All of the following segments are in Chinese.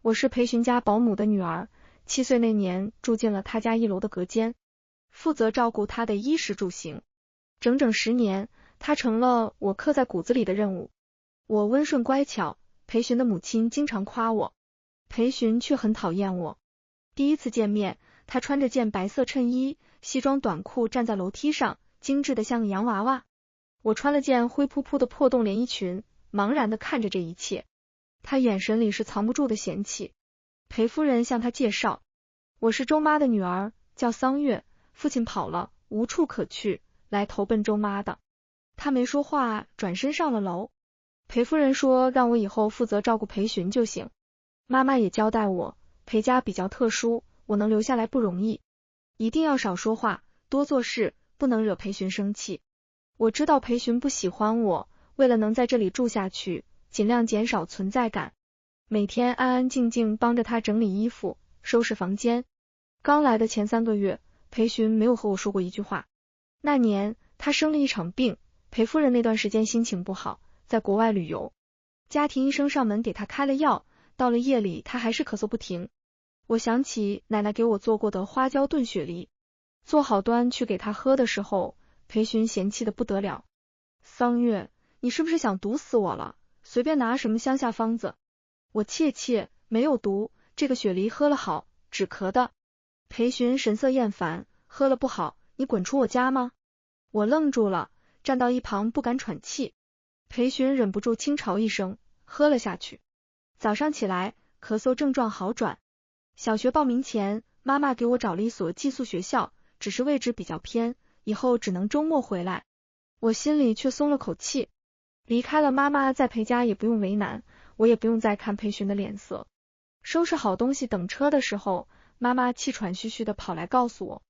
我是裴寻家保姆的女儿，7岁那年住进了他家1楼的隔间，负责照顾他的衣食住行。整整10年，他成了我刻在骨子里的任务。我温顺乖巧，裴寻的母亲经常夸我，裴寻却很讨厌我。第一次见面，他穿着件白色衬衣、西装短裤站在楼梯上，精致的像个洋娃娃。我穿了件灰扑扑的破洞连衣裙，茫然地看着这一切。他眼神里是藏不住的嫌弃。裴夫人向他介绍，我是周妈的女儿，叫桑月，父亲跑了，无处可去，来投奔周妈的。他没说话，转身上了楼。裴夫人说让我以后负责照顾裴寻就行。妈妈也交代我，裴家比较特殊，我能留下来不容易，一定要少说话，多做事，不能惹裴寻生气。我知道裴寻不喜欢我，为了能在这里住下去，尽量减少存在感，每天安安静静帮着他整理衣服，收拾房间。刚来的前3个月，裴寻没有和我说过一句话。那年他生了一场病，裴夫人那段时间心情不好，在国外旅游，家庭医生上门给他开了药，到了夜里他还是咳嗽不停。我想起奶奶给我做过的花椒炖雪梨，做好端去给他喝的时候，裴寻嫌弃的不得了，桑月，你是不是想毒死我了？随便拿什么乡下方子。我切，没有毒，这个雪梨喝了好，止咳的。裴寻神色厌烦，喝了不好，你滚出我家吗？我愣住了，站到一旁不敢喘气。裴寻忍不住轻嘲一声，喝了下去。早上起来，咳嗽症状好转。小学报名前，妈妈给我找了一所寄宿学校，只是位置比较偏，以后只能周末回来。我心里却松了口气。离开了妈妈，在裴家也不用为难，我也不用再看裴寻的脸色。收拾好东西等车的时候，妈妈气喘吁吁的跑来告诉我，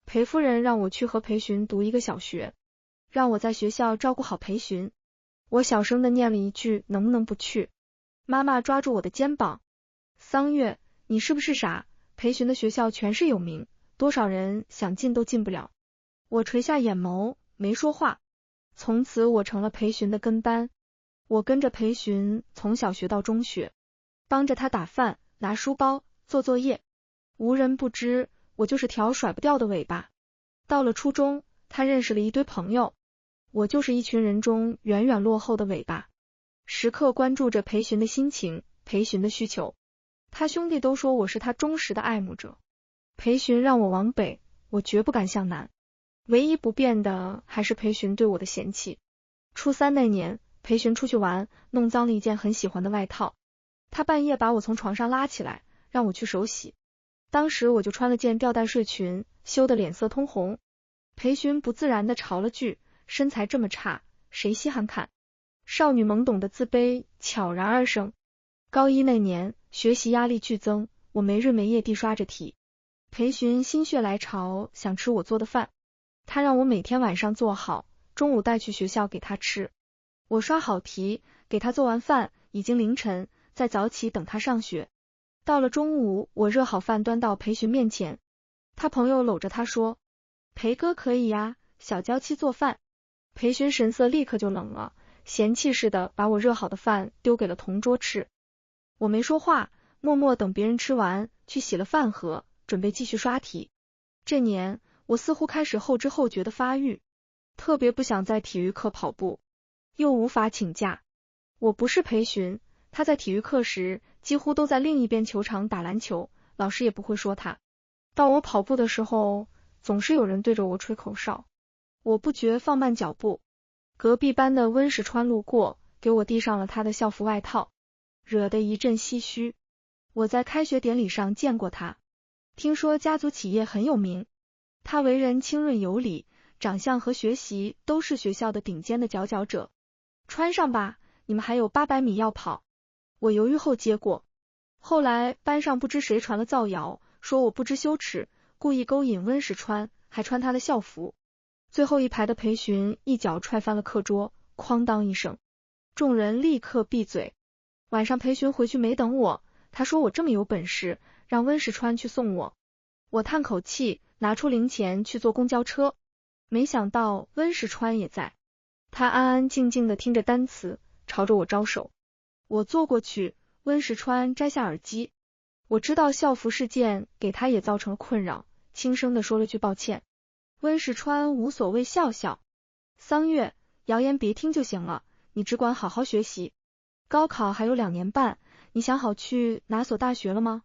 裴夫人让我去和裴寻读一个小学，让我在学校照顾好裴寻。我小声的念了一句，能不能不去？妈妈抓住我的肩膀，桑月，你是不是傻？裴寻的学校全是有名，多少人想进都进不了。我垂下眼眸，没说话。从此我成了裴寻的跟班，我跟着裴寻从小学到中学，帮着他打饭、拿书包、做作业。无人不知，我就是条甩不掉的尾巴。到了初中，他认识了一堆朋友，我就是一群人中远远落后的尾巴，时刻关注着裴寻的心情、裴寻的需求。他兄弟都说我是他忠实的爱慕者。裴寻让我往北，我绝不敢向南。唯一不变的还是裴寻对我的嫌弃。初3那年，裴寻出去玩，弄脏了一件很喜欢的外套，他半夜把我从床上拉起来，让我去手洗。当时我就穿了件吊带睡裙，羞得脸色通红。裴寻不自然的嘲了句，身材这么差，谁稀罕看？少女懵懂的自卑悄然而生。高1那年，学习压力剧增，我没日没夜地刷着题。裴寻心血来潮，想吃我做的饭，他让我每天晚上做好，中午带去学校给他吃。我刷好题，给他做完饭，已经凌晨，再早起等他上学。到了中午，我热好饭端到裴寻面前，他朋友搂着他说，裴哥可以呀，小娇妻做饭。裴寻神色立刻就冷了，嫌弃似的把我热好的饭丢给了同桌吃。我没说话，默默等别人吃完，去洗了饭盒，准备继续刷题。这年我似乎开始后知后觉的发育，特别不想在体育课跑步，又无法请假。我不是裴寻，他在体育课时几乎都在另一边球场打篮球，老师也不会说他。到我跑步的时候，总是有人对着我吹口哨。我不觉放慢脚步，隔壁班的温实川路过，给我递上了他的校服外套，惹得一阵唏嘘。我在开学典礼上见过他，听说家族企业很有名，他为人清润有礼，长相和学习都是学校的顶尖的佼佼者。穿上吧，你们还有800米要跑。我犹豫后接过。后来班上不知谁传了造谣，说我不知羞耻，故意勾引温实川，还穿他的校服。最后一排的裴寻一脚踹翻了课桌，哐当一声，众人立刻闭嘴。晚上裴寻回去没等我，他说我这么有本事，让温实川去送我。我叹口气，拿出零钱去坐公交车。没想到温实川也在，他安安静静的听着单词，朝着我招手。我坐过去，温实川摘下耳机，我知道校服事件给他也造成了困扰，轻声地说了句抱歉。温世川无所谓笑笑。桑月，谣言别听就行了，你只管好好学习。高考还有2年半，你想好去哪所大学了吗？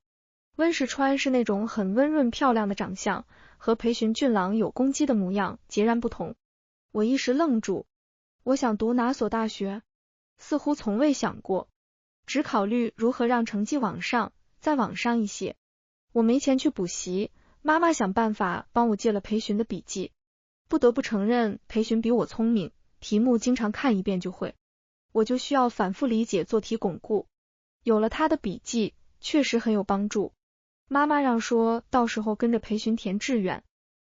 温世川是那种很温润漂亮的长相，和裴寻俊朗有攻击的模样截然不同。我一时愣住，我想读哪所大学？似乎从未想过，只考虑如何让成绩再往上一些。我没钱去补习，妈妈想办法帮我借了裴寻的笔记。不得不承认，裴寻比我聪明，题目经常看一遍就会，我就需要反复理解做题巩固。有了他的笔记，确实很有帮助。妈妈让说到时候跟着裴寻填志愿，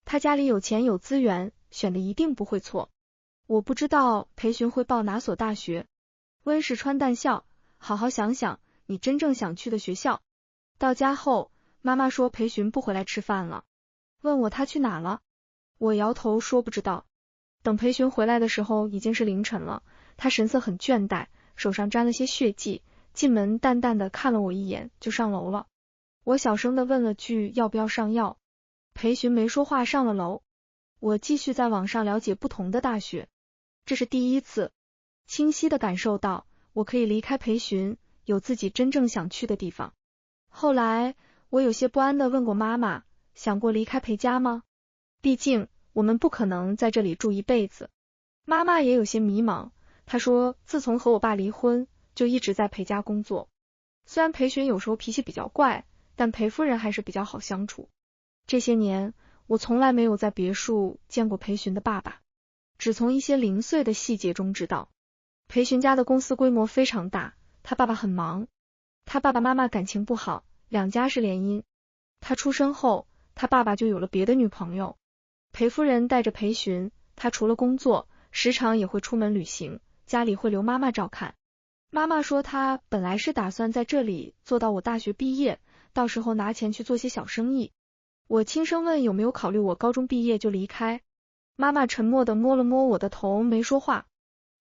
他家里有钱有资源，选的一定不会错。我不知道裴寻会报哪所大学。温世川淡笑，好好想想你真正想去的学校。到家后，妈妈说裴寻不回来吃饭了，问我他去哪了。我摇头说不知道。等裴寻回来的时候已经是凌晨了，他神色很倦怠，手上沾了些血迹，进门淡淡的看了我一眼就上楼了。我小声的问了句要不要上药，裴寻没说话上了楼。我继续在网上了解不同的大学，这是第一次清晰的感受到我可以离开裴寻，有自己真正想去的地方。后来我有些不安的问过妈妈，想过离开裴家吗？毕竟我们不可能在这里住一辈子。妈妈也有些迷茫，她说自从和我爸离婚，就一直在裴家工作。虽然裴寻有时候脾气比较怪，但裴夫人还是比较好相处。这些年我从来没有在别墅见过裴寻的爸爸，只从一些零碎的细节中知道，裴寻家的公司规模非常大，他爸爸很忙，他爸爸妈妈感情不好，两家是联姻。他出生后，他爸爸就有了别的女朋友。裴夫人带着裴寻，他除了工作，时常也会出门旅行，家里会留妈妈照看。妈妈说她本来是打算在这里做到我大学毕业，到时候拿钱去做些小生意。我轻声问有没有考虑我高中毕业就离开。妈妈沉默地摸了摸我的头，没说话。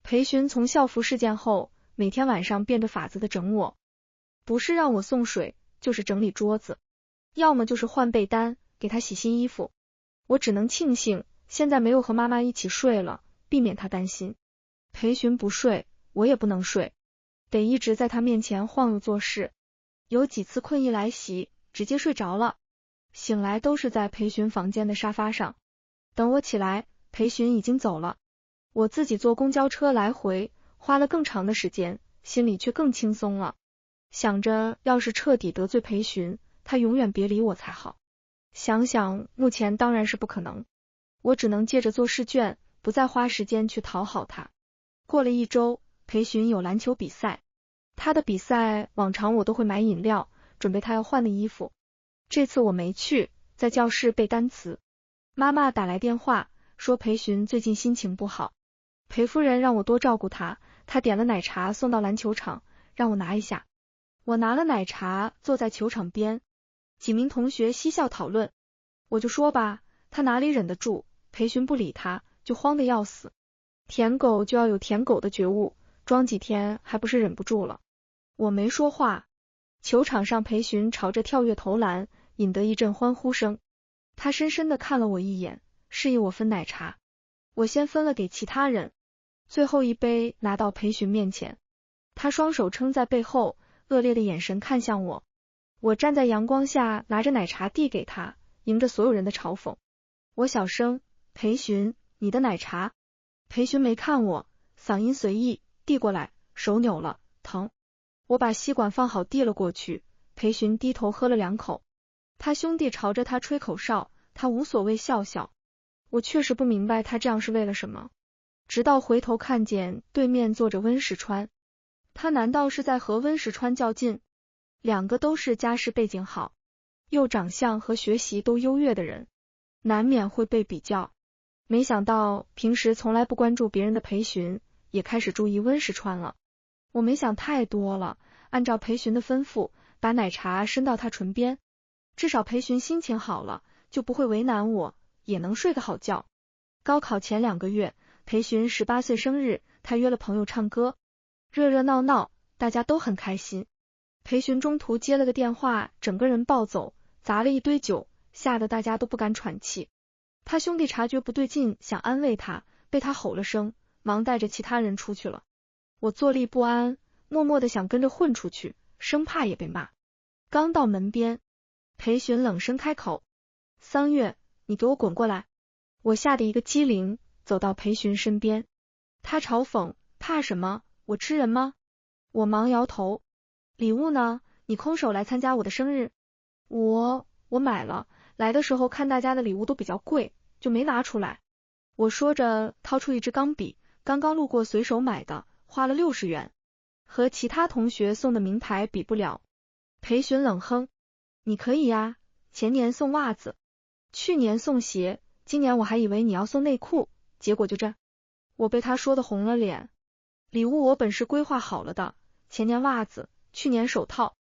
裴寻从校服事件后，每天晚上变着法子的整我，不是让我送水，就是整理桌子，要么就是换被单，给他洗新衣服。我只能庆幸现在没有和妈妈一起睡了，避免他担心。裴寻不睡，我也不能睡，得一直在他面前晃悠做事。有几次困意来袭，直接睡着了，醒来都是在裴寻房间的沙发上。等我起来，裴寻已经走了。我自己坐公交车来回，花了更长的时间，心里却更轻松了。想着要是彻底得罪裴寻，他永远别理我才好。想想目前当然是不可能，我只能借着做试卷，不再花时间去讨好他。过了1周，裴寻有篮球比赛，他的比赛往常我都会买饮料，准备他要换的衣服。这次我没去，在教室背单词。妈妈打来电话，说裴寻最近心情不好，裴夫人让我多照顾他，他点了奶茶送到篮球场，让我拿一下。我拿了奶茶，坐在球场边，几名同学嬉笑讨论。我就说吧，他哪里忍得住，裴寻不理他，就慌得要死。舔狗就要有舔狗的觉悟，装几天还不是忍不住了。我没说话。球场上裴寻朝着跳跃投篮，引得一阵欢呼声。他深深地看了我一眼，示意我分奶茶。我先分了给其他人，最后一杯拿到裴寻面前。他双手撑在背后，恶劣的眼神看向我。我站在阳光下，拿着奶茶递给他，迎着所有人的嘲讽。我小声，裴寻，你的奶茶。裴寻没看我，嗓音随意，递过来，手扭了，疼。我把吸管放好递了过去，裴寻低头喝了2口。他兄弟朝着他吹口哨，他无所谓笑笑。我确实不明白他这样是为了什么，直到回头看见对面坐着温世川。他难道是在和温世川较劲？两个都是家世背景好，又长相和学习都优越的人，难免会被比较。没想到平时从来不关注别人的裴寻，也开始注意温世川了。我没想太多了，按照裴寻的吩咐，把奶茶伸到他唇边。至少裴寻心情好了，就不会为难我，也能睡个好觉。高考前2个月，裴寻18岁生日，他约了朋友唱歌，热热闹闹，大家都很开心。裴寻中途接了个电话，整个人暴走，砸了一堆酒，吓得大家都不敢喘气。他兄弟察觉不对劲，想安慰他，被他吼了声，忙带着其他人出去了。我坐立不安，默默的想跟着混出去，生怕也被骂。刚到门边，裴寻冷声开口：桑月，你给我滚过来。我吓得一个机灵，走到裴寻身边。他嘲讽：怕什么？我吃人吗？我忙摇头。礼物呢？你空手来参加我的生日？我买了，来的时候看大家的礼物都比较贵，就没拿出来。我说着掏出一支钢笔，刚刚路过随手买的，花了60元，和其他同学送的名牌比不了。裴寻冷哼：你可以呀，前年送袜子，去年送鞋，今年我还以为你要送内裤，结果就这。我被他说的红了脸。礼物我本是规划好了的，前年袜子，去年手套，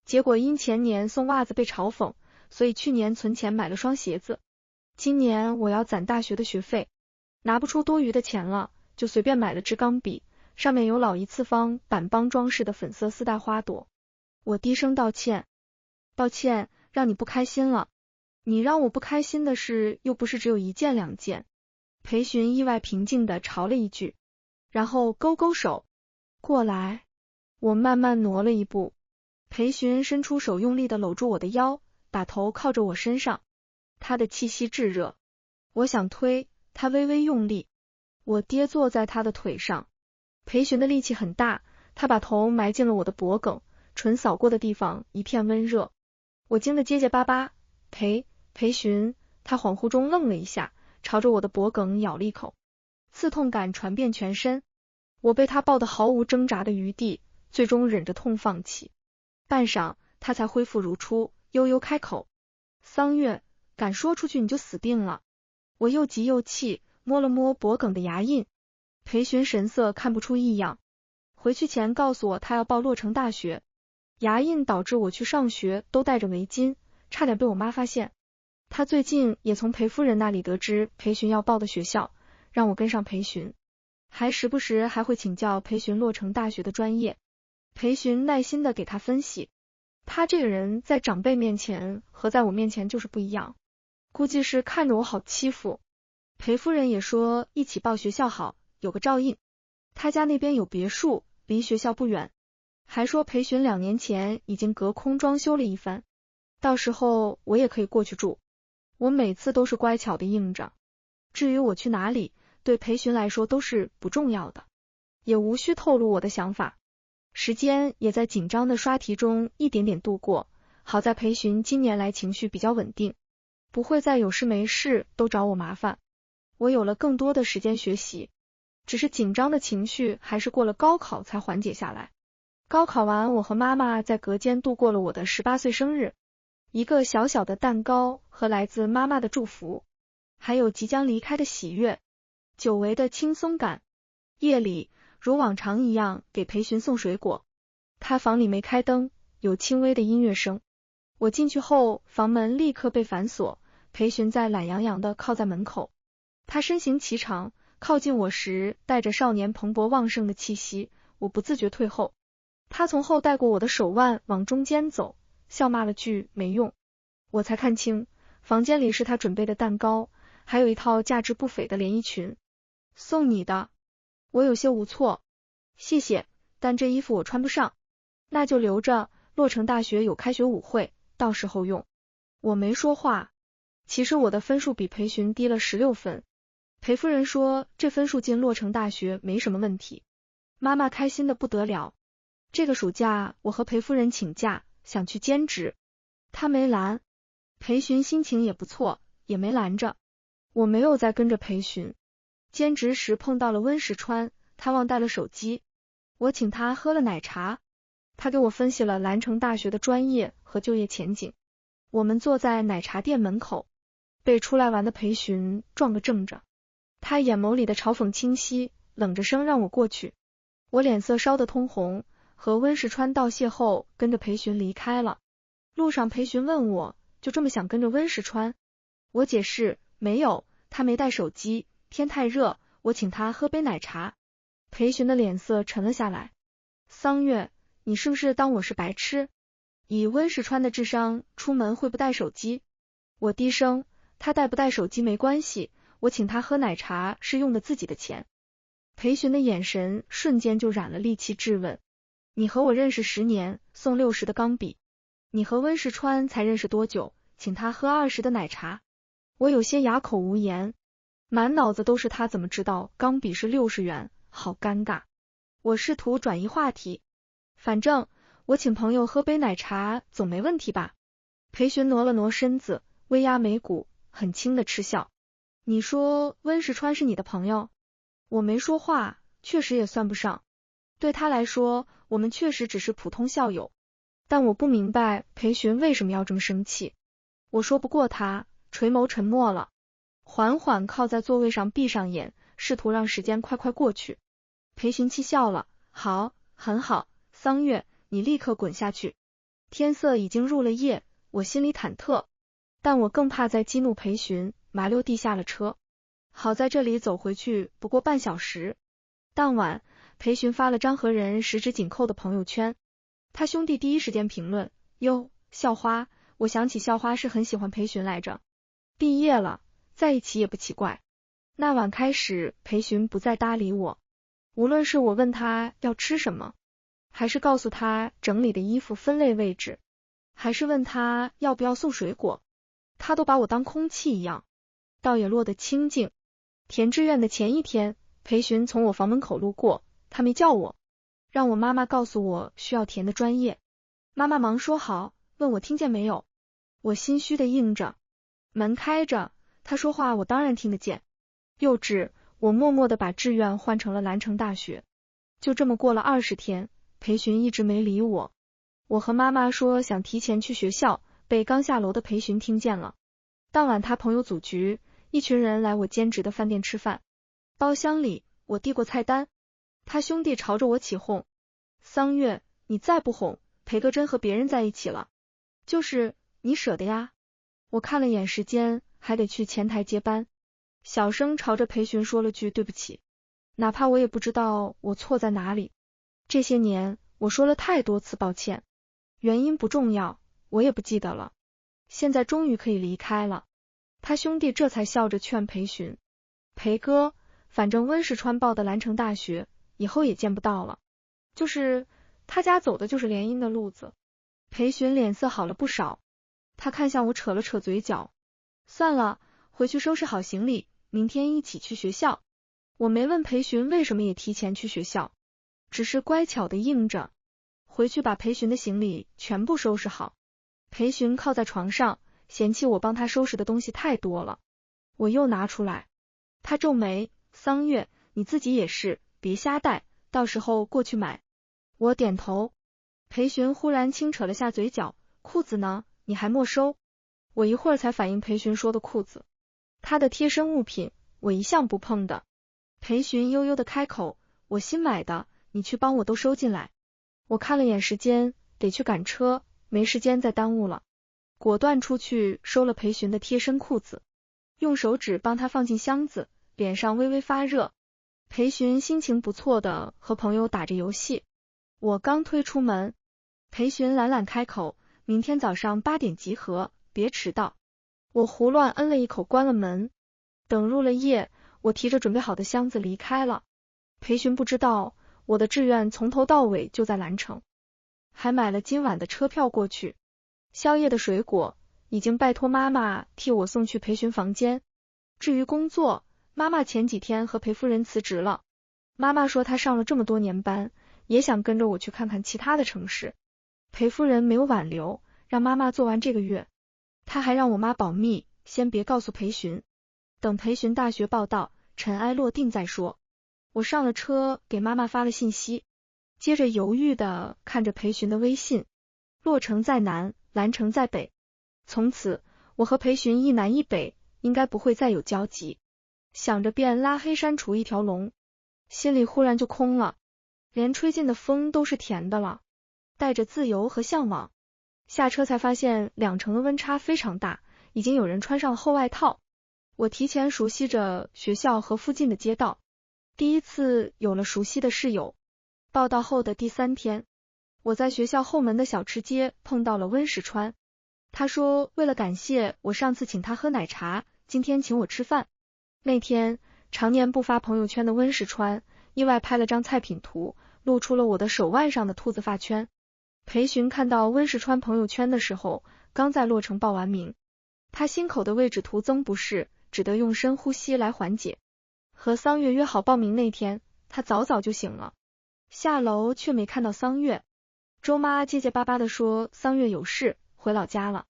结果因前年送袜子被嘲讽，所以去年存钱买了双鞋子。今年我要攒大学的学费，拿不出多余的钱了，就随便买了支钢笔，上面有老一次方板帮装饰的粉色丝带花朵。我低声道歉：抱歉，让你不开心了。你让我不开心的事又不是只有1件2件。裴寻意外平静地嘲了一句，然后勾勾手：过来。我慢慢挪了一步，裴寻伸出手用力地搂住我的腰，把头靠着我身上，他的气息炙热。我想推，他微微用力，我跌坐在他的腿上。裴寻的力气很大，他把头埋进了我的脖颈，唇扫过的地方一片温热。我惊得结结巴巴，裴寻。他恍惚中愣了一下，朝着我的脖颈咬了一口，刺痛感传遍全身。我被他抱得毫无挣扎的余地，最终忍着痛放弃。半晌，他才恢复如初，悠悠开口：桑月，敢说出去你就死定了。我又急又气，摸了摸脖颈的牙印。裴寻神色看不出异样，回去前告诉我他要报洛城大学，牙印导致我去上学都戴着围巾，差点被我妈发现。他最近也从裴夫人那里得知裴寻要报的学校，让我跟上裴寻，还时不时还会请教裴寻洛城大学的专业。裴寻耐心的给他分析，他这个人在长辈面前和在我面前就是不一样，估计是看着我好欺负。裴夫人也说一起报学校好，有个照应，他家那边有别墅，离学校不远，还说裴寻2年前已经隔空装修了一番，到时候我也可以过去住。我每次都是乖巧的应着，至于我去哪里，对裴寻来说都是不重要的，也无需透露我的想法。时间也在紧张的刷题中一点点度过，好在裴寻今年来情绪比较稳定，不会再有事没事都找我麻烦，我有了更多的时间学习。只是紧张的情绪还是过了高考才缓解下来。高考完，我和妈妈在隔间度过了我的18岁生日，一个小小的蛋糕和来自妈妈的祝福，还有即将离开的喜悦，久违的轻松感。夜里如往常一样给裴寻送水果，他房里没开灯，有轻微的音乐声。我进去后，房门立刻被反锁，裴寻在懒洋洋的靠在门口，他身形颀长，靠近我时带着少年蓬勃旺盛的气息，我不自觉退后。他从后带过我的手腕往中间走，笑骂了句没用。我才看清，房间里是他准备的蛋糕，还有一套价值不菲的连衣裙。送你的。我有些无措。谢谢，但这衣服我穿不上。那就留着，洛城大学有开学舞会，到时候用。我没说话。其实我的分数比裴寻低了16分。裴夫人说这分数进洛城大学没什么问题。妈妈开心的不得了。这个暑假我和裴夫人请假，想去兼职，她没拦。裴寻心情也不错，也没拦着。我没有再跟着裴寻。兼职时碰到了温石川，他忘带了手机，我请他喝了奶茶，他给我分析了兰城大学的专业和就业前景。我们坐在奶茶店门口，被出来玩的裴寻撞个正着，他眼眸里的嘲讽清晰，冷着声让我过去。我脸色烧得通红，和温石川道谢后跟着裴寻离开了。路上裴寻问我，就这么想跟着温石川？我解释，没有，他没带手机，天太热，我请他喝杯奶茶。裴寻的脸色沉了下来。桑月，你是不是当我是白痴？以温世川的智商，出门会不带手机？我低声，他带不带手机没关系，我请他喝奶茶是用的自己的钱。裴寻的眼神瞬间就染了戾气质问，你和我认识10年，送60的钢笔，你和温世川才认识多久，请他喝20的奶茶？我有些哑口无言，满脑子都是他怎么知道钢笔是60元，好尴尬。我试图转移话题，反正我请朋友喝杯奶茶总没问题吧？裴寻挪了挪身子，微压眉骨，很轻的嗤笑。你说温世川是你的朋友？我没说话，确实也算不上。对他来说，我们确实只是普通校友。但我不明白裴寻为什么要这么生气。我说不过他，垂眸沉默了，缓缓靠在座位上闭上眼，试图让时间快快过去。裴寻气笑了，好，很好，桑月，你立刻滚下去。天色已经入了夜，我心里忐忑，但我更怕再激怒裴寻，麻溜地下了车。好在这里走回去不过半小时。当晚，裴寻发了张和人十指紧扣的朋友圈，他兄弟第一时间评论，哟，校花，我想起校花是很喜欢裴寻来着。毕业了，在一起也不奇怪。那晚开始，裴寻不再搭理我，无论是我问他要吃什么，还是告诉他整理的衣服分类位置，还是问他要不要送水果，他都把我当空气一样。倒也落得清静。填志愿的前一天，裴寻从我房门口路过，他没叫我，让我妈妈告诉我需要填的专业。妈妈忙说好，问我听见没有。我心虚的应着。门开着，他说话我当然听得见。幼稚，我默默的把志愿换成了蓝城大学。就这么过了20天，裴寻一直没理我。我和妈妈说想提前去学校，被刚下楼的裴寻听见了。当晚他朋友组局，一群人来我兼职的饭店吃饭。包厢里，我递过菜单，他兄弟朝着我起哄，桑月，你再不哄，裴哥真和别人在一起了。就是你舍得呀？我看了眼时间，还得去前台接班，小声朝着裴寻说了句对不起，哪怕我也不知道我错在哪里。这些年我说了太多次抱歉，原因不重要，我也不记得了。现在终于可以离开了。他兄弟这才笑着劝裴寻，裴哥，反正温世川报的蓝城大学以后也见不到了，就是他家走的就是联姻的路子。裴寻脸色好了不少，他看向我扯了扯嘴角，算了，回去收拾好行李，明天一起去学校。我没问裴寻为什么也提前去学校，只是乖巧的应着，回去把裴寻的行李全部收拾好。裴寻靠在床上，嫌弃我帮他收拾的东西太多了，我又拿出来。他皱眉，桑月，你自己也是，别瞎带，到时候过去买。我点头。裴寻忽然轻扯了下嘴角，裤子呢？你还没收？我一会儿才反应裴寻说的裤子，他的贴身物品，我一向不碰的。裴寻悠悠的开口，我新买的，你去帮我都收进来。我看了眼时间，得去赶车，没时间再耽误了，果断出去收了裴寻的贴身裤子，用手指帮他放进箱子，脸上微微发热。裴寻心情不错的和朋友打着游戏。我刚推出门，裴寻懒懒开口，明天早上8点集合，别迟到。我胡乱摁了一口，关了门。等入了夜，我提着准备好的箱子离开了。裴寻不知道我的志愿从头到尾就在蓝城，还买了今晚的车票过去。宵夜的水果已经拜托妈妈替我送去裴寻房间。至于工作，妈妈前几天和裴夫人辞职了。妈妈说她上了这么多年班，也想跟着我去看看其他的城市。裴夫人没有挽留，让妈妈做完这个月。她还让我妈保密，先别告诉裴寻，等裴寻大学报到，尘埃落定再说。我上了车，给妈妈发了信息，接着犹豫的看着裴寻的微信。洛城在南，蓝城在北，从此我和裴寻一南一北，应该不会再有交集。想着便拉黑删除一条龙，心里忽然就空了，连吹进的风都是甜的了，带着自由和向往。下车才发现两城的温差非常大，已经有人穿上厚外套。我提前熟悉着学校和附近的街道，第一次有了熟悉的室友。报到后的第3天，我在学校后门的小吃街碰到了温石川，他说为了感谢我上次请他喝奶茶，今天请我吃饭。那天常年不发朋友圈的温石川意外拍了张菜品图，露出了我的手腕上的兔子发圈。裴寻看到温石川朋友圈的时候，刚在洛城报完名，他心口的位置徒增不适，只得用深呼吸来缓解。和桑月约好报名那天，他早早就醒了，下楼却没看到桑月。周妈结结巴巴地说桑月有事回老家了，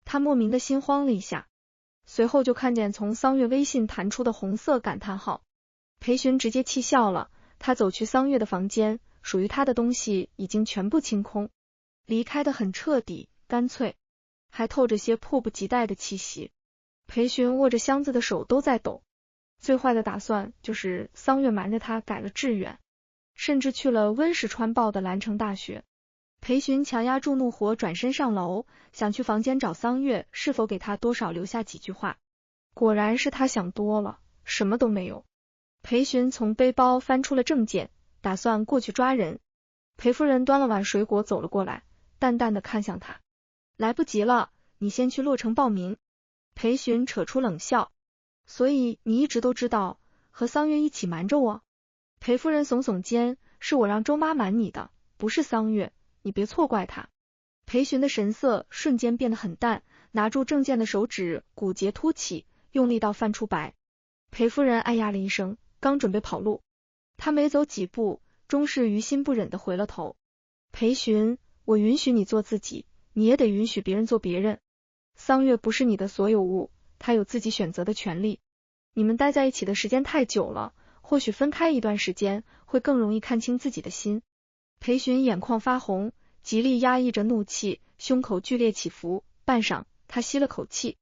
他莫名的心慌了一下，随后就看见从桑月微信弹出的红色感叹号。裴寻直接气笑了，他走去桑月的房间，属于他的东西已经全部清空，离开的很彻底干脆，还透着些迫不及待的气息。裴寻握着箱子的手都在抖，最坏的打算就是桑月瞒着他改了志愿，甚至去了温石川报的兰城大学。裴寻强压住怒火，转身上楼，想去房间找桑月，是否给他多少留下几句话。果然是他想多了，什么都没有。裴寻从背包翻出了证件，打算过去抓人。裴夫人端了碗水果走了过来，淡淡的看向他，来不及了，你先去洛城报名。裴寻扯出冷笑，所以你一直都知道和桑月一起瞒着我？裴夫人耸耸肩，是我让周妈瞒你的，不是桑月，你别错怪他。裴寻的神色瞬间变得很淡，拿住证件的手指骨节凸起，用力到泛出白。裴夫人哎呀了一声，刚准备跑路，他没走几步，终是于心不忍的回了头。裴寻，我允许你做自己，你也得允许别人做别人。桑月不是你的所有物，他有自己选择的权利。你们待在一起的时间太久了，或许分开一段时间，会更容易看清自己的心。裴寻眼眶发红，极力压抑着怒气，胸口剧烈起伏，半晌，他吸了口气。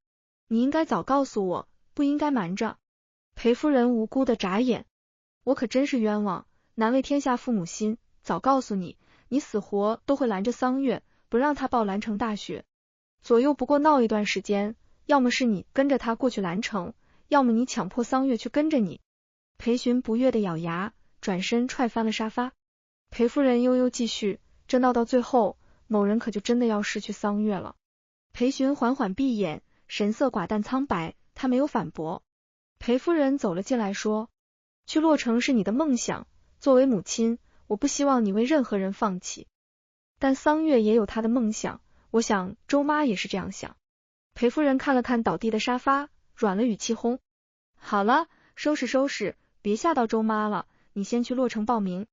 你应该早告诉我，不应该瞒着。裴夫人无辜的眨眼，我可真是冤枉，难为天下父母心，早告诉你，你死活都会拦着桑月，不让他报兰城大学。左右不过闹一段时间，要么是你跟着他过去兰城，要么你强迫桑月去跟着你。裴寻不悦的咬牙，转身踹翻了沙发。裴夫人悠悠继续，这闹到最后，某人可就真的要失去桑月了。裴寻缓缓闭眼，神色寡淡苍白，他没有反驳。裴夫人走了进来说，去洛城是你的梦想，作为母亲，我不希望你为任何人放弃。但桑月也有她的梦想，我想周妈也是这样想。裴夫人看了看倒地的沙发，软了语气轰，好了，收拾收拾，别吓到周妈了，你先去洛城报名。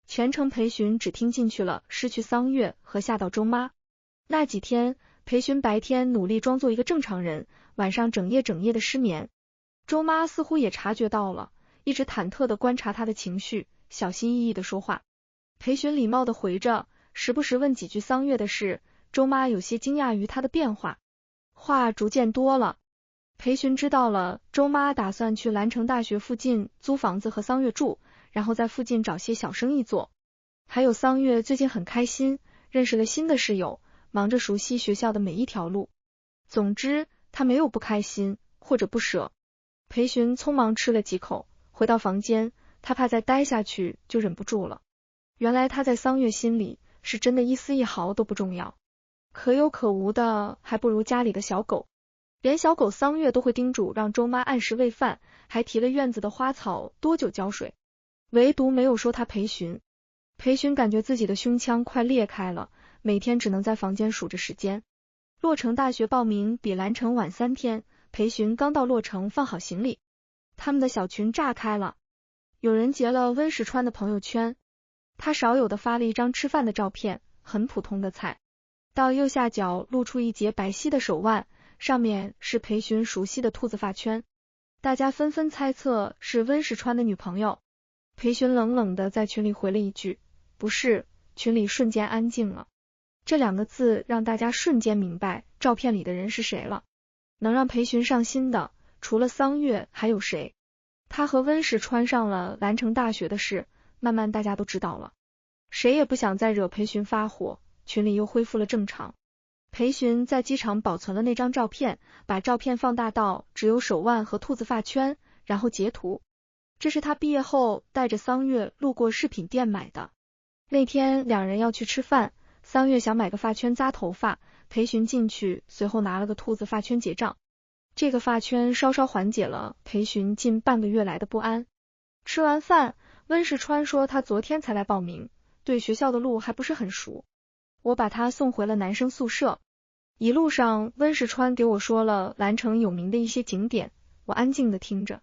全程裴寻只听进去了失去桑月和吓到周妈。那几天，裴寻白天努力装作一个正常人，晚上整夜的失眠。周妈似乎也察觉到了，一直忐忑的观察他的情绪，小心翼翼的说话。裴寻礼貌的回着，时不时问几句桑月的事。周妈有些惊讶于他的变化，话逐渐多了。裴寻知道了，周妈打算去兰城大学附近租房子和桑月住，然后在附近找些小生意做。还有桑月最近很开心，认识了新的室友，忙着熟悉学校的每一条路。总之，他没有不开心或者不舍。裴寻匆忙吃了几口，回到房间，他怕再待下去就忍不住了。原来他在桑月心里是真的一丝一毫都不重要，可有可无的还不如家里的小狗。连小狗桑月都会叮嘱让周妈按时喂饭，还提了院子的花草多久浇水，唯独没有说他裴寻。裴寻感觉自己的胸腔快裂开了，每天只能在房间数着时间。洛城大学报名比兰城晚3天，裴寻刚到洛城放好行李，他们的小群炸开了。有人截了温石川的朋友圈，他少有的发了一张吃饭的照片，很普通的菜，到右下角露出一截白皙的手腕，上面是裴寻熟悉的兔子发圈。大家纷纷猜测是温石川的女朋友。裴寻冷冷的在群里回了一句，不是，群里瞬间安静了。这2个字让大家瞬间明白照片里的人是谁了。能让裴寻上心的，除了桑月还有谁？他和温石川上了兰城大学的事，慢慢大家都知道了。谁也不想再惹裴寻发火，群里又恢复了正常。裴寻在机场保存了那张照片，把照片放大到只有手腕和兔子发圈，然后截图。这是他毕业后带着桑月路过饰品店买的。那天2人要去吃饭， 3月想买个发圈扎头发，裴寻进去，随后拿了个兔子发圈结账。这个发圈稍稍缓解了裴寻近半个月来的不安。吃完饭，温世川说他昨天才来报名，对学校的路还不是很熟。我把他送回了男生宿舍。一路上，温世川给我说了兰城有名的一些景点，我安静的听着。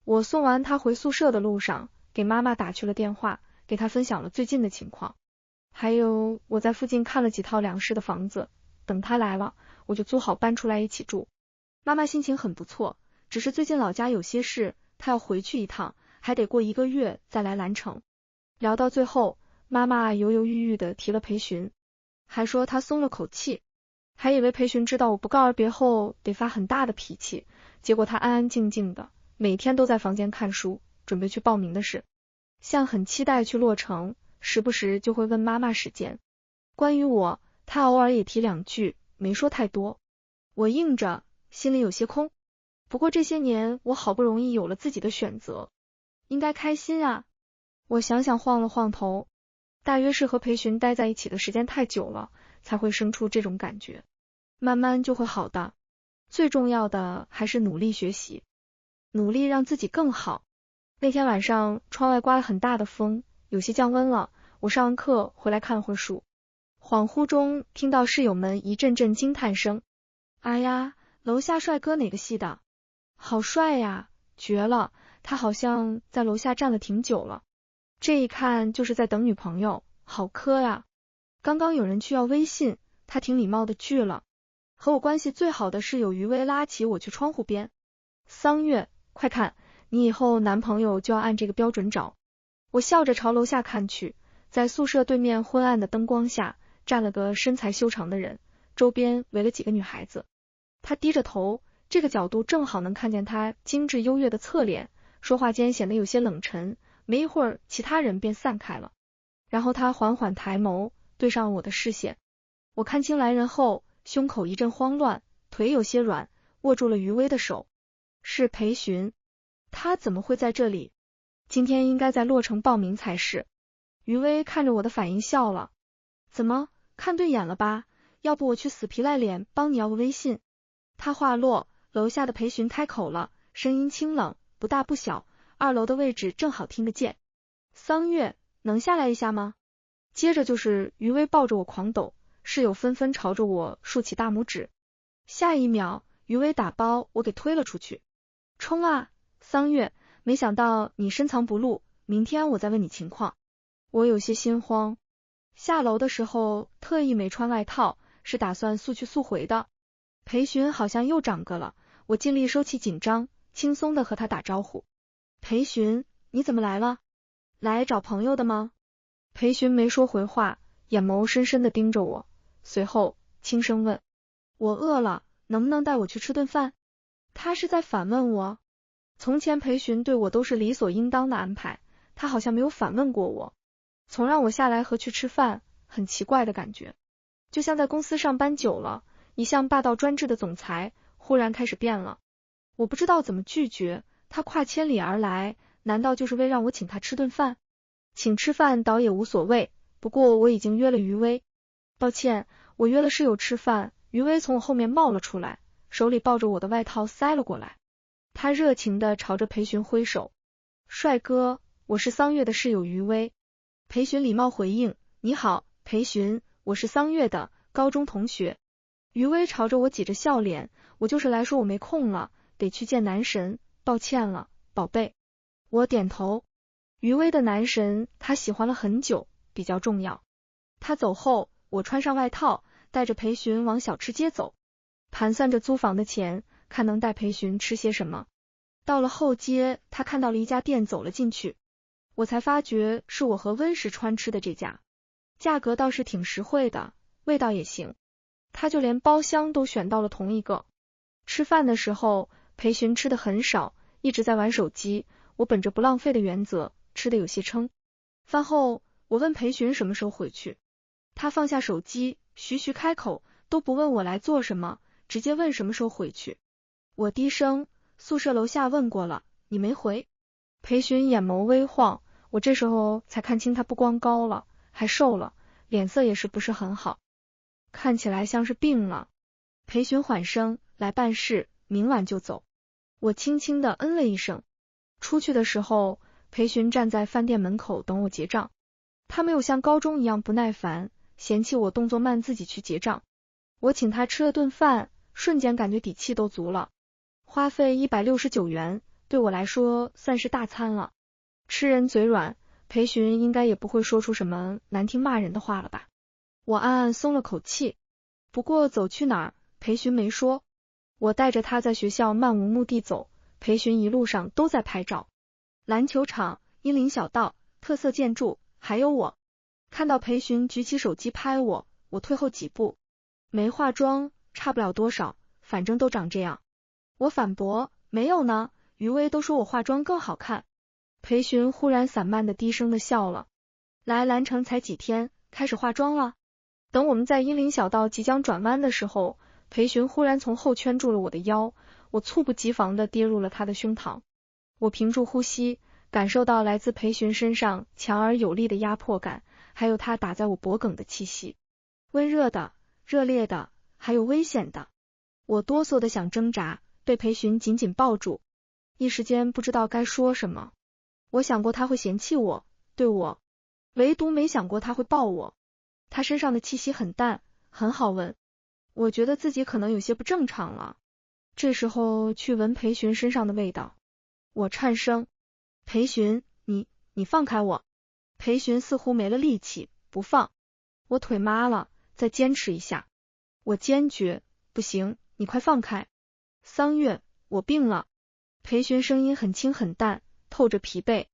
我送完他回宿舍的路上，给妈妈打去了电话，给他分享了最近的情况。还有我在附近看了几套两室的房子，等他来了，我就租好搬出来一起住。妈妈心情很不错，只是最近老家有些事，她要回去一趟，还得过1个月再来兰城。聊到最后，妈妈犹犹豫豫的提了裴寻，还说她松了口气，还以为裴寻知道我不告而别后得发很大的脾气，结果他安安静静的，每天都在房间看书，准备去报名的事，像很期待去洛城，时不时就会问妈妈时间。关于我，他偶尔也提2句，没说太多。我应着，心里有些空。不过这些年我好不容易有了自己的选择，应该开心啊。我想想晃了晃头，大约是和裴寻待在一起的时间太久了，才会生出这种感觉。慢慢就会好的，最重要的还是努力学习，努力让自己更好。那天晚上窗外刮了很大的风，有些降温了，我上完课回来看了会书，恍惚中听到室友们一阵阵惊叹声。哎呀，楼下帅哥哪个系的？好帅呀，绝了，他好像在楼下站了挺久了。这一看就是在等女朋友，好磕呀。刚刚有人去要微信，他挺礼貌的拒了。和我关系最好的室友余薇拉起我去窗户边。桑月，快看，你以后男朋友就要按这个标准找。我笑着朝楼下看去，在宿舍对面昏暗的灯光下，站了个身材修长的人，周边围了几个女孩子。他低着头，这个角度正好能看见他精致优越的侧脸，说话间显得有些冷沉，没一会儿其他人便散开了。然后他缓缓抬眸，对上我的视线。我看清来人后，胸口一阵慌乱，腿有些软，握住了余薇的手。是裴寻，他怎么会在这里？今天应该在洛城报名才是。余薇看着我的反应笑了。怎么，看对眼了吧？要不我去死皮赖脸帮你要个微信。他话落，楼下的裴寻开口了，声音清冷，不大不小，2楼的位置正好听得见。桑月，能下来一下吗？接着就是余薇抱着我狂抖，室友纷纷朝着我竖起大拇指。下一秒，余薇打包我给推了出去。冲啊，桑月，没想到你深藏不露，明天我再问你情况。我有些心慌，下楼的时候特意没穿外套，是打算速去速回的。裴寻好像又长个了，我尽力收起紧张，轻松的和他打招呼。裴寻，你怎么来了？来找朋友的吗？裴寻没说回话，眼眸深深的盯着我，随后轻声问，我饿了，能不能带我去吃顿饭？他是在反问我。从前裴寻对我都是理所应当的安排，他好像没有反问过我，从让我下来和去吃饭，很奇怪的感觉，就像在公司上班久了，一向霸道专制的总裁忽然开始变了。我不知道怎么拒绝，他跨千里而来，难道就是为让我请他吃顿饭？请吃饭倒也无所谓，不过我已经约了余薇。抱歉，我约了室友吃饭。余薇从我后面冒了出来，手里抱着我的外套塞了过来。他热情地朝着裴寻挥手，帅哥，我是桑月的室友余薇。裴寻礼貌回应，你好，裴寻，我是桑月的高中同学。余薇朝着我挤着笑脸，我就是来说我没空了，得去见男神，抱歉了，宝贝。我点头。余薇的男神他喜欢了很久，比较重要。他走后，我穿上外套，带着裴寻往小吃街走，盘算着租房的钱，看能带裴寻吃些什么。到了后街，他看到了一家店，走了进去，我才发觉是我和温石川吃的这家，价格倒是挺实惠的，味道也行。他就连包厢都选到了同一个。吃饭的时候，裴寻吃的很少，一直在玩手机，我本着不浪费的原则，吃的有些撑。饭后，我问裴寻什么时候回去，他放下手机，徐徐开口，都不问我来做什么，直接问什么时候回去。我低声，宿舍楼下问过了，你没回。裴寻眼眸微晃，我这时候才看清他不光高了，还瘦了，脸色也是不是很好，看起来像是病了。裴寻缓声，来办事，明晚就走。我轻轻的嗯了一声。出去的时候，裴寻站在饭店门口等我结账。他没有像高中一样不耐烦，嫌弃我动作慢自己去结账。我请他吃了顿饭，瞬间感觉底气都足了。花费169元，对我来说算是大餐了。吃人嘴软，裴寻应该也不会说出什么难听骂人的话了吧。我暗暗松了口气。不过走去哪儿，裴寻没说。我带着他在学校漫无目的走，裴寻一路上都在拍照。篮球场、荫林小道、特色建筑，还有我。看到裴寻举起手机拍我，我退后几步。没化妆，差不了多少，反正都长这样。我反驳，没有呢，余威都说我化妆更好看。裴寻忽然散漫的低声的笑了。来兰城才几天，开始化妆了？等我们在荫林小道即将转弯的时候，裴寻忽然从后圈住了我的腰，我猝不及防的跌入了他的胸膛。我屏住呼吸，感受到来自裴寻身上强而有力的压迫感，还有他打在我脖颈的气息，温热的、热烈的，还有危险的。我哆嗦的想挣扎，被裴寻紧紧抱住，一时间不知道该说什么。我想过他会嫌弃我，对我，唯独没想过他会抱我。他身上的气息很淡，很好闻，我觉得自己可能有些不正常了。这时候去闻裴寻身上的味道，我颤声，裴寻，你放开我。裴寻似乎没了力气，不放。我腿麻了，再坚持一下。我坚决，不行，你快放开。桑月，我病了。裴寻声音很轻很淡，透着疲惫。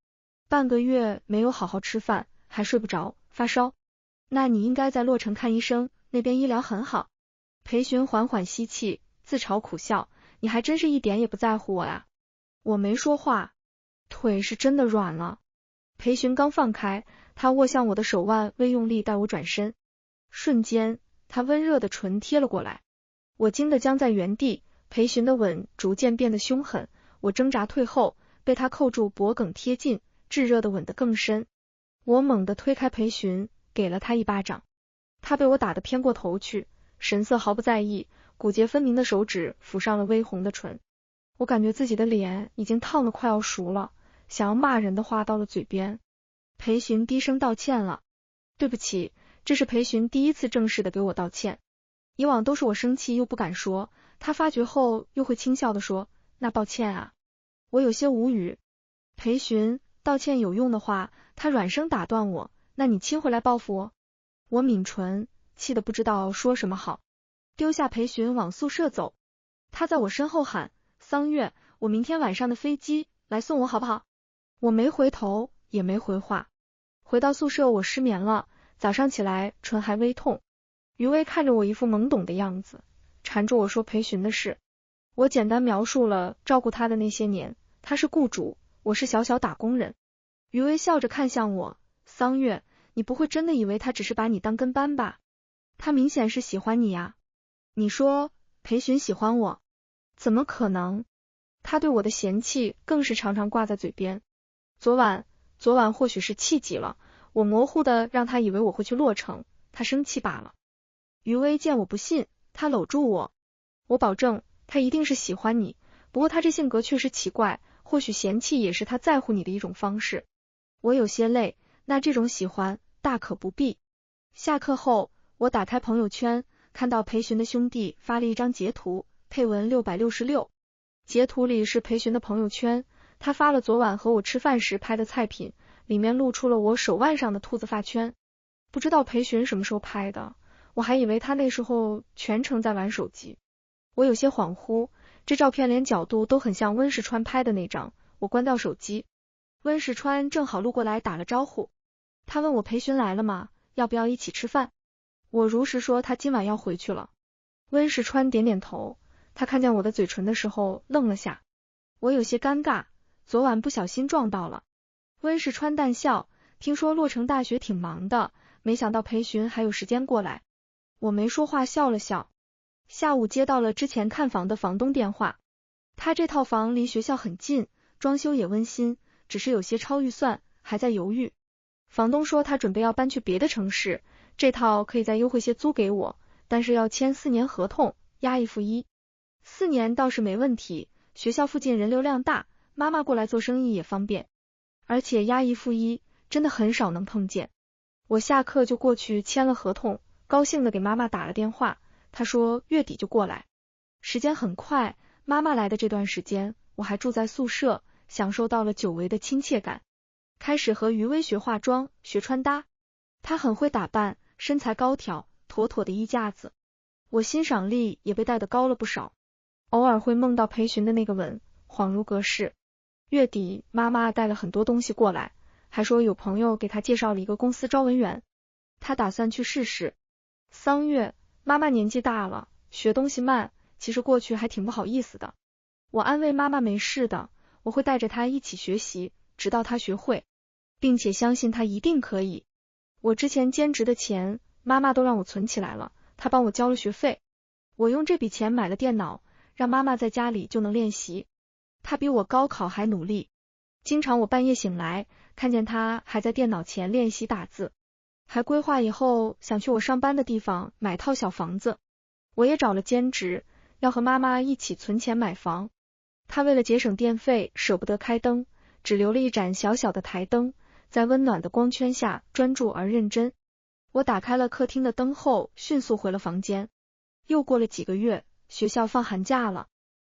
半个月没有好好吃饭，还睡不着，发烧。那你应该在洛城看医生，那边医疗很好。裴寻缓缓吸气，自嘲苦笑，你还真是一点也不在乎我呀。我没说话，腿是真的软了。裴寻刚放开，他握向我的手腕，微用力带我转身。瞬间，他温热的唇贴了过来，我惊得僵在原地。裴寻的吻逐渐变得凶狠，我挣扎退后，被他扣住脖颈贴近，炙热的吻得更深。我猛地推开裴寻，给了他一巴掌。他被我打得偏过头去，神色毫不在意，骨节分明的手指抚上了微红的唇。我感觉自己的脸已经烫得快要熟了，想要骂人的话到了嘴边。裴寻低声道歉了。对不起，这是裴寻第一次正式的给我道歉。以往都是我生气又不敢说，他发觉后又会轻笑的说，那抱歉啊。我有些无语。裴寻，道歉有用的话，他软声打断我，那你亲回来报复我。我抿唇，气得不知道说什么好，丢下裴寻往宿舍走。他在我身后喊，桑月，我明天晚上的飞机，来送我好不好？我没回头，也没回话。回到宿舍我失眠了，早上起来唇还微痛。余威看着我一副懵懂的样子，缠着我说裴寻的事。我简单描述了照顾他的那些年，他是雇主，我是小小打工人。余威笑着看向我，桑月，你不会真的以为他只是把你当跟班吧？他明显是喜欢你呀。你说裴寻喜欢我？怎么可能？他对我的嫌弃更是常常挂在嘴边。昨晚或许是气急了，我模糊的让他以为我会去洛城，他生气罢了。余威见我不信，他搂住我，我保证他一定是喜欢你，不过他这性格确实奇怪，或许嫌弃也是他在乎你的一种方式。我有些累，那这种喜欢大可不必。下课后，我打开朋友圈，看到裴寻的兄弟发了一张截图，配文666。截图里是裴寻的朋友圈，他发了昨晚和我吃饭时拍的菜品，里面露出了我手腕上的兔子发圈。不知道裴寻什么时候拍的，我还以为他那时候全程在玩手机。我有些恍惚，这照片连角度都很像温世川拍的那张。我关掉手机，温世川正好路过来打了招呼，他问我裴寻来了吗？要不要一起吃饭？我如实说他今晚要回去了。温世川点点头，他看见我的嘴唇的时候愣了下。我有些尴尬，昨晚不小心撞到了。温世川淡笑，听说洛城大学挺忙的，没想到裴寻还有时间过来。我没说话，笑了笑。下午接到了之前看房的房东电话，他这套房离学校很近，装修也温馨，只是有些超预算，还在犹豫。房东说他准备要搬去别的城市，这套可以再优惠些租给我，但是要签4年合同，押1付1。4年倒是没问题，学校附近人流量大，妈妈过来做生意也方便。而且押1付1真的很少能碰见。我下课就过去签了合同，高兴的给妈妈打了电话，她说月底就过来。时间很快，妈妈来的这段时间，我还住在宿舍，享受到了久违的亲切感。开始和余薇学化妆，学穿搭。她很会打扮，身材高挑，妥妥的衣架子。我欣赏力也被带得高了不少，偶尔会梦到裴寻的那个吻，恍如隔世。月底妈妈带了很多东西过来，还说有朋友给她介绍了一个公司招文员，她打算去试试。桑月，妈妈年纪大了，学东西慢，其实过去还挺不好意思的。我安慰妈妈没事的，我会带着她一起学习，直到她学会，并且相信她一定可以。我之前兼职的钱，妈妈都让我存起来了，她帮我交了学费。我用这笔钱买了电脑，让妈妈在家里就能练习。她比我高考还努力，经常我半夜醒来，看见她还在电脑前练习打字，还规划以后想去我上班的地方买套小房子。我也找了兼职，要和妈妈一起存钱买房。她为了节省电费，舍不得开灯，只留了一盏小小的台灯，在温暖的光圈下专注而认真。我打开了客厅的灯后，迅速回了房间。又过了几个月，学校放寒假了。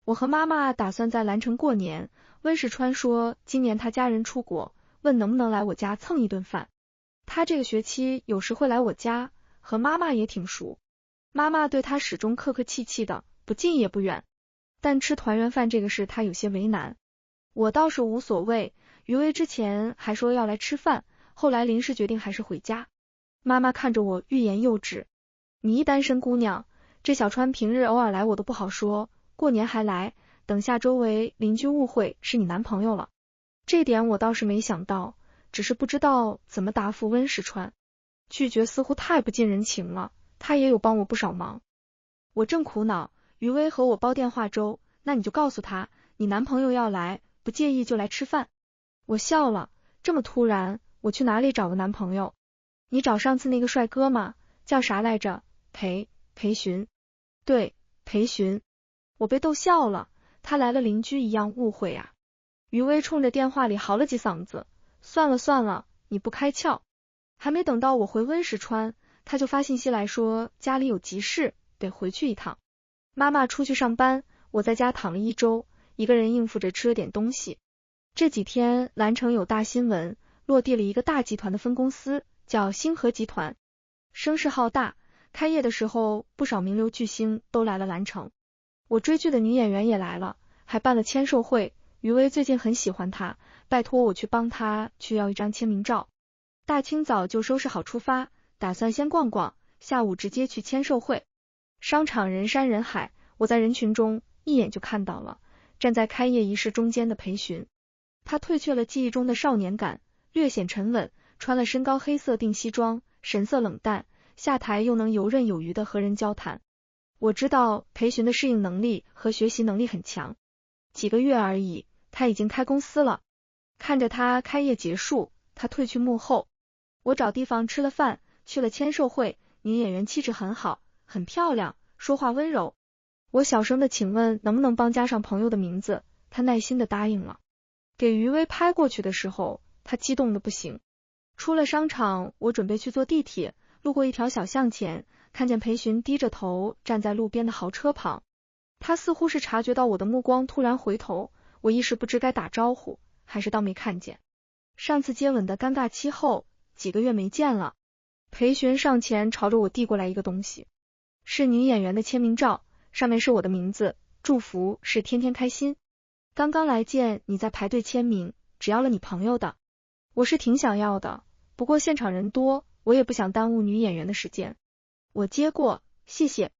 我和妈妈打算在兰城过年，温世川说今年他家人出国，问能不能来我家蹭一顿饭。他这个学期有时会来我家，和妈妈也挺熟。妈妈对他始终客客气气的，不近也不远，但吃团圆饭这个事他有些为难。我倒是无所谓，余薇之前还说要来吃饭，后来临时决定还是回家。妈妈看着我欲言又止，你一单身姑娘，这小川平日偶尔来我都不好说，过年还来，等下周围邻居误会是你男朋友了。这点我倒是没想到，只是不知道怎么答复温世川。拒绝似乎太不近人情了，他也有帮我不少忙。我正苦恼，余薇和我煲电话粥，那你就告诉他，你男朋友要来，不介意就来吃饭。我笑了，这么突然，我去哪里找个男朋友？你找上次那个帅哥吗？叫啥来着？裴寻。对，裴寻。我被逗笑了，他来了邻居一样误会啊。余薇冲着电话里嚎了几嗓子，算了，你不开窍。还没等到我回温石川，他就发信息来说家里有急事，得回去一趟。妈妈出去上班，我在家躺了一周，一个人应付着吃了点东西。这几天兰城有大新闻，落地了一个大集团的分公司，叫星河集团，声势浩大，开业的时候不少名流巨星都来了兰城。我追剧的女演员也来了，还办了签售会，余薇最近很喜欢她，拜托我去帮她去要一张签名照。大清早就收拾好出发，打算先逛逛，下午直接去签售会。商场人山人海，我在人群中一眼就看到了站在开业仪式中间的裴寻。他褪去了记忆中的少年感，略显沉稳，穿了深高黑色定西装，神色冷淡，下台又能游刃有余的和人交谈。我知道裴寻的适应能力和学习能力很强，几个月而已，他已经开公司了。看着他开业结束，他退去幕后。我找地方吃了饭，去了签售会，女演员气质很好，很漂亮，说话温柔。我小声的请问能不能帮加上朋友的名字，他耐心的答应了。给余薇拍过去的时候，他激动的不行。出了商场，我准备去坐地铁，路过一条小巷前，看见裴寻低着头站在路边的豪车旁。他似乎是察觉到我的目光，突然回头，我一时不知该打招呼还是当没看见。上次接吻的尴尬期后，几个月没见了。裴寻上前朝着我递过来一个东西，是女演员的签名照，上面是我的名字，祝福是天天开心。刚刚来见你在排队签名，只要了你朋友的。我是挺想要的，不过现场人多，我也不想耽误女演员的时间。我接过，谢谢。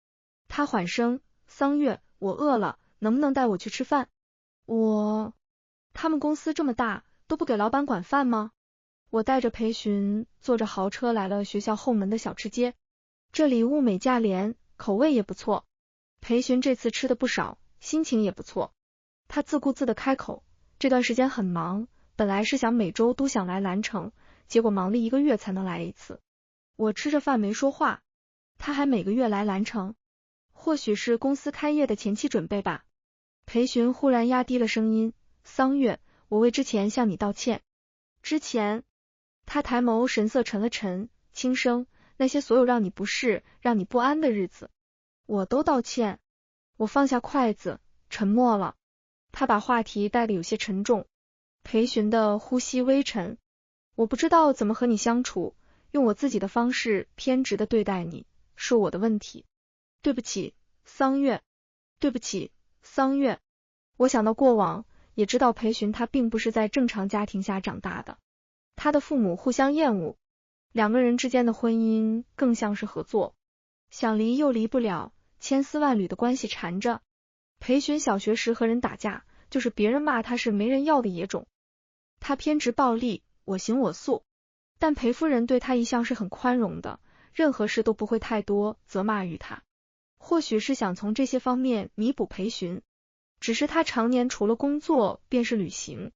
他缓声，桑月，我饿了，能不能带我去吃饭？他们公司这么大，都不给老板管饭吗？我带着裴寻坐着豪车来了学校后门的小吃街，这里物美价廉，口味也不错。裴寻这次吃的不少，心情也不错。他自顾自的开口，这段时间很忙，本来是想每周都想来兰城，结果忙了1个月才能来一次。我吃着饭没说话。他还每个月来兰城，或许是公司开业的前期准备吧。裴寻忽然压低了声音，桑月，我为之前向你道歉。之前，他抬眸神色沉了沉，轻声，那些所有让你不适、让你不安的日子，我都道歉。我放下筷子，沉默了。他把话题带得有些沉重。裴寻的呼吸微沉，我不知道怎么和你相处，用我自己的方式偏执的对待你，是我的问题。对不起，桑月。对不起，桑月。我想到过往，也知道裴寻他并不是在正常家庭下长大的，他的父母互相厌恶，两个人之间的婚姻更像是合作，想离又离不了，千丝万缕的关系缠着。裴寻小学时和人打架，就是别人骂他是没人要的野种。他偏执暴力，我行我素，但裴夫人对他一向是很宽容的，任何事都不会太多责骂于他。或许是想从这些方面弥补裴寻，只是他常年除了工作便是旅行，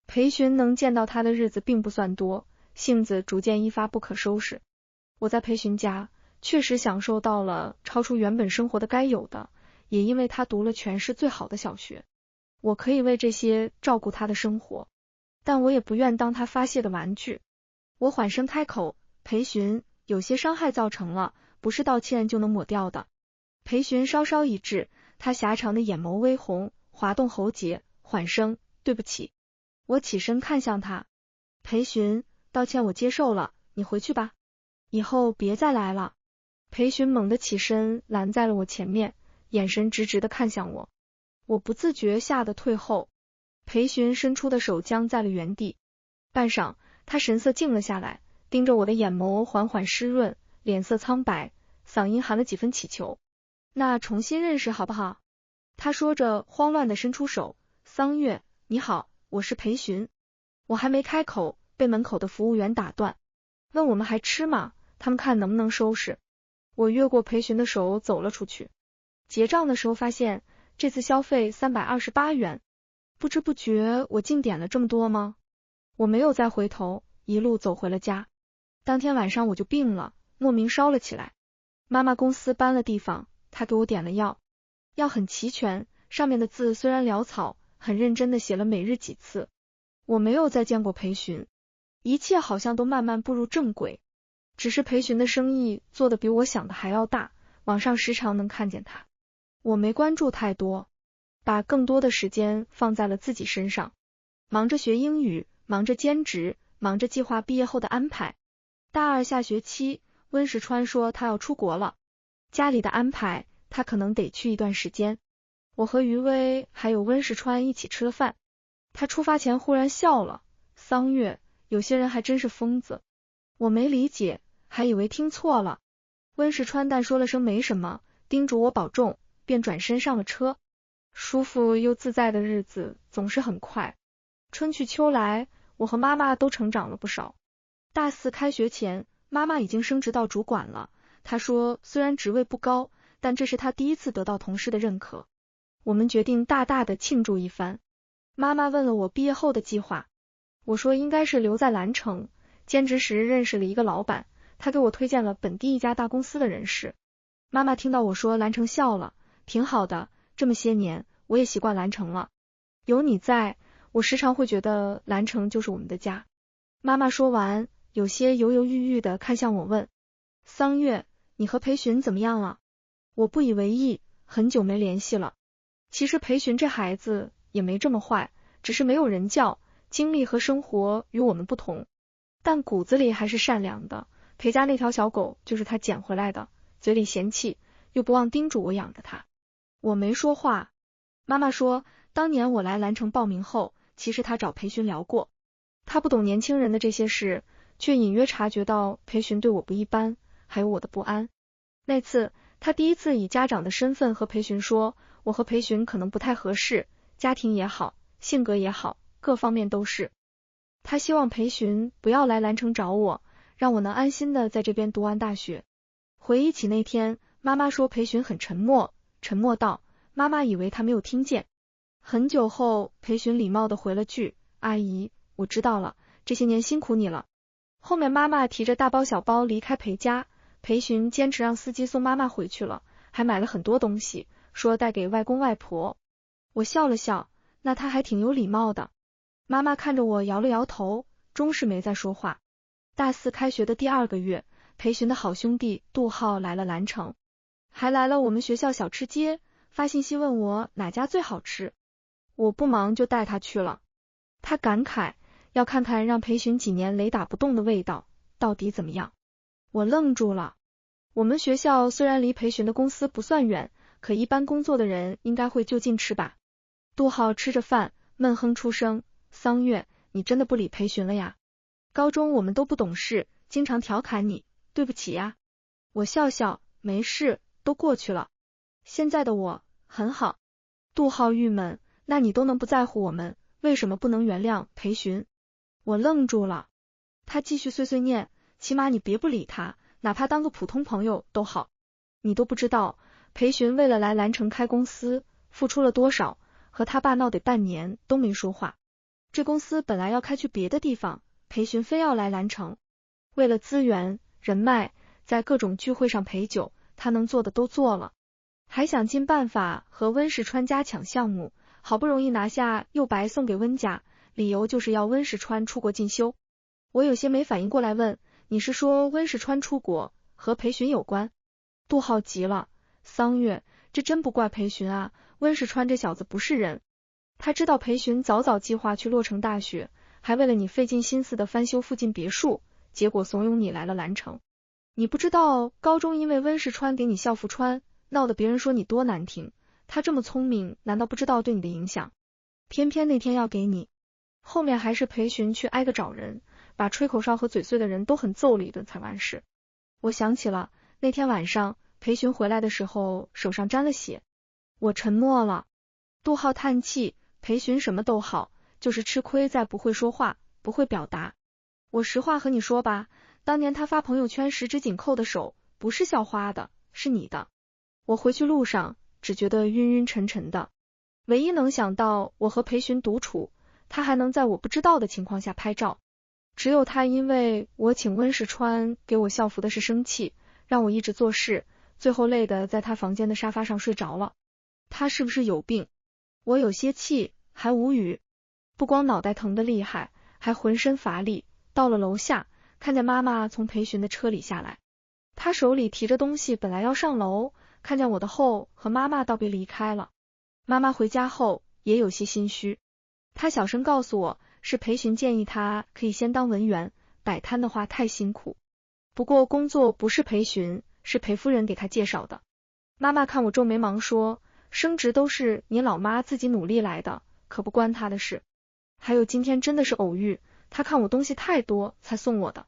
裴寻能见到他的日子并不算多，性子逐渐一发不可收拾。我在裴寻家确实享受到了超出原本生活的该有的，也因为他读了全市最好的小学，我可以为这些照顾他的生活，但我也不愿当他发泄的玩具。我缓声开口，裴寻，有些伤害造成了，不是道歉就能抹掉的。裴寻稍稍一滞，他狭长的眼眸微红，滑动喉结，缓声，对不起。我起身看向他，裴寻，道歉我接受了，你回去吧，以后别再来了。裴寻猛地起身，拦在了我前面，眼神直直的看向我。我不自觉吓得退后，裴寻伸出的手僵在了原地。半晌，他神色静了下来，盯着我的眼眸缓缓湿润，脸色苍白，嗓音含了几分乞求。那重新认识好不好？他说着，慌乱的伸出手。桑月，你好，我是裴寻。我还没开口，被门口的服务员打断，问我们还吃吗？他们看能不能收拾。我越过裴寻的手走了出去。结账的时候发现，这次消费328元。不知不觉我竟点了这么多吗？我没有再回头，一路走回了家。当天晚上我就病了，莫名烧了起来。妈妈公司搬了地方，她给我点了药，药很齐全，上面的字虽然潦草，很认真的写了每日几次。我没有再见过裴寻，一切好像都慢慢步入正轨。只是裴寻的生意做得比我想的还要大，网上时常能看见他。我没关注太多，把更多的时间放在了自己身上，忙着学英语，忙着兼职，忙着计划毕业后的安排。大二下学期，温石川说他要出国了，家里的安排他可能得去一段时间。我和余薇还有温石川一起吃了饭，他出发前忽然笑了，桑月，有些人还真是疯子。我没理解，还以为听错了。温石川淡说了声没什么，叮嘱我保重，便转身上了车。舒服又自在的日子总是很快，春去秋来，我和妈妈都成长了不少。大4开学前，妈妈已经升职到主管了，她说虽然职位不高，但这是她第一次得到同事的认可。我们决定大大的庆祝一番。妈妈问了我毕业后的计划，我说应该是留在兰城，兼职时认识了一个老板，他给我推荐了本地一家大公司的人事。妈妈听到我说兰城笑了，挺好的，这么些年我也习惯兰城了，有你在，我时常会觉得兰城就是我们的家。妈妈说完，有些犹犹豫豫的看向我问，桑月，你和裴寻怎么样了？我不以为意，很久没联系了。其实裴寻这孩子也没这么坏，只是没有人教，经历和生活与我们不同，但骨子里还是善良的。裴家那条小狗就是他捡回来的，嘴里嫌弃，又不忘叮嘱我养着它。我没说话。妈妈说，当年我来兰城报名后，其实他找裴寻聊过，他不懂年轻人的这些事，却隐约察觉到裴寻对我不一般，还有我的不安。那次他第一次以家长的身份和裴寻说，我和裴寻可能不太合适，家庭也好，性格也好，各方面都是。他希望裴寻不要来兰城找我，让我能安心的在这边读完大学。回忆起那天，妈妈说裴寻很沉默，沉默到妈妈以为他没有听见。很久后，裴寻礼貌的回了句，阿姨，我知道了，这些年辛苦你了。后面妈妈提着大包小包离开裴家，裴寻坚持让司机送妈妈回去了，还买了很多东西，说带给外公外婆。我笑了笑，那他还挺有礼貌的。妈妈看着我摇了摇头，终是没再说话。大四开学的第2个月，裴寻的好兄弟杜浩来了兰城，还来了我们学校小吃街，发信息问我哪家最好吃。我不忙就带他去了。他感慨要看看让裴寻几年雷打不动的味道到底怎么样。我愣住了。我们学校虽然离裴寻的公司不算远，可一般工作的人应该会就近吃吧。杜浩吃着饭闷哼出声，桑月，你真的不理裴寻了呀？高中我们都不懂事，经常调侃你，对不起呀。我笑笑，没事，都过去了。现在的我很好。杜浩郁闷，那你都能不在乎我们，为什么不能原谅裴寻？我愣住了。他继续碎碎念，起码你别不理他，哪怕当个普通朋友都好。你都不知道，裴寻为了来兰城开公司，付出了多少，和他爸闹得半年都没说话。这公司本来要开去别的地方，裴寻非要来兰城。为了资源、人脉，在各种聚会上陪酒，他能做的都做了。还想尽办法和温世川家抢项目，好不容易拿下又白送给温家，理由就是要温世川出国进修。我有些没反应过来问，你是说温世川出国和裴寻有关？杜浩急了，桑月，这真不怪裴寻啊，温世川这小子不是人。他知道裴寻早早计划去洛城大学，还为了你费尽心思的翻修附近别墅，结果怂恿你来了兰城。你不知道高中因为温世川给你校服穿，闹得别人说你多难听，他这么聪明，难道不知道对你的影响？偏偏那天要给你。后面还是裴寻去挨个找人，把吹口哨和嘴碎的人都狠揍了一顿才完事。我想起了那天晚上裴寻回来的时候手上沾了血。我沉默了。杜浩叹气，裴寻什么都好，就是吃亏在不会说话，不会表达。我实话和你说吧，当年他发朋友圈十指紧扣的手，不是校花的，是你的。我回去路上只觉得晕晕沉沉的，唯一能想到我和裴寻独处，他还能在我不知道的情况下拍照。只有他因为我请温世川给我校服的事生气，让我一直做事，最后累得在他房间的沙发上睡着了。他是不是有病？我有些气，还无语。不光脑袋疼得厉害，还浑身乏力。到了楼下，看见妈妈从裴寻的车里下来，他手里提着东西，本来要上楼，看见我的后，和妈妈道别离开了。妈妈回家后也有些心虚，她小声告诉我，是裴寻建议她可以先当文员，摆摊的话太辛苦。不过工作不是裴寻，是裴夫人给她介绍的。妈妈看我皱眉忙说，升职都是你老妈自己努力来的，可不关她的事。还有今天真的是偶遇，她看我东西太多才送我的。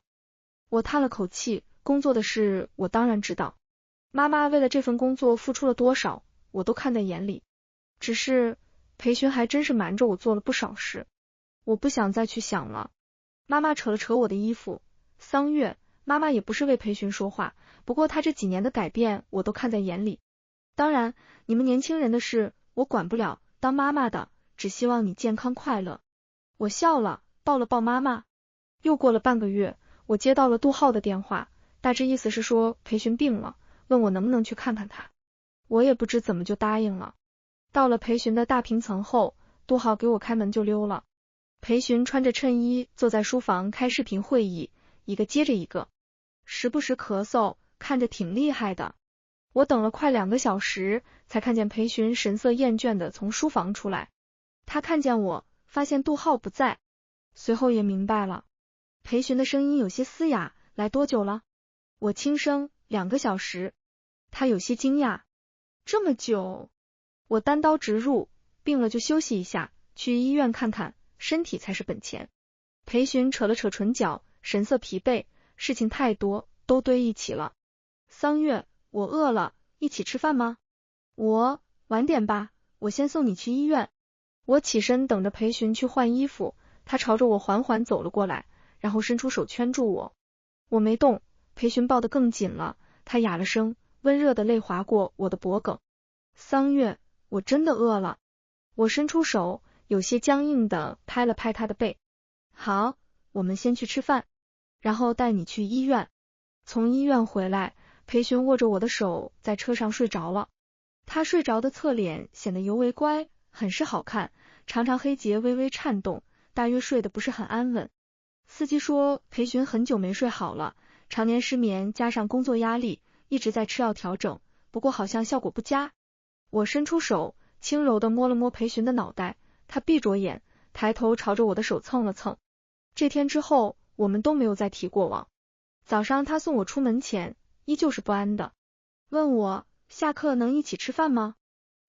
我叹了口气，工作的事我当然知道，妈妈为了这份工作付出了多少，我都看在眼里。只是裴寻还真是瞒着我做了不少事，我不想再去想了。妈妈扯了扯我的衣服，桑月，妈妈也不是为裴寻说话，不过他这几年的改变我都看在眼里。当然，你们年轻人的事我管不了，当妈妈的只希望你健康快乐。我笑了，抱了抱妈妈。又过了半个月，我接到了杜浩的电话，大致意思是说裴寻病了，问我能不能去看看他。我也不知怎么就答应了。到了裴寻的大平层后，杜浩给我开门就溜了。裴寻穿着衬衣坐在书房开视频会议，一个接着一个，时不时咳嗽，看着挺厉害的。我等了快2个小时，才看见裴寻神色厌倦的从书房出来。他看见我，发现杜浩不在，随后也明白了。裴寻的声音有些嘶哑，来多久了？我轻声，2个小时。他有些惊讶，这么久？我单刀直入，病了就休息一下，去医院看看，身体才是本钱。裴寻扯了扯唇角，神色疲惫，事情太多，都堆一起了。桑月，我饿了，一起吃饭吗？晚点吧，我先送你去医院。我起身等着裴寻去换衣服，他朝着我缓缓走了过来，然后伸出手圈住我。我没动，裴寻抱得更紧了，他哑了声，温热的泪划过我的脖颈。桑月，我真的饿了。我伸出手，有些僵硬的拍了拍他的背。好，我们先去吃饭。然后带你去医院。从医院回来，裴寻握着我的手在车上睡着了。他睡着的侧脸显得尤为乖，很是好看，长长黑睫微微颤动，大约睡得不是很安稳。司机说裴寻很久没睡好了，常年失眠加上工作压力，一直在吃药调整，不过好像效果不佳。我伸出手，轻柔地摸了摸裴寻的脑袋，他闭着眼，抬头朝着我的手蹭了蹭。这天之后，我们都没有再提过往。早上他送我出门前，依旧是不安的，问我下课能一起吃饭吗？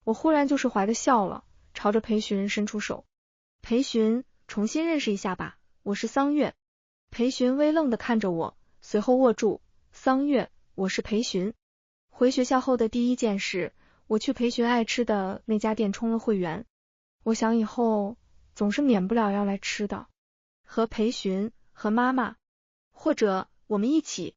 我忽然就释怀的笑了，朝着裴寻伸出手。裴寻，重新认识一下吧，我是桑月。裴寻微愣的看着我，随后握住，桑月，我是裴寻。回学校后的第一件事，我去裴寻爱吃的那家店充了会员。我想以后总是免不了要来吃的，和裴寻，和妈妈，或者我们一起。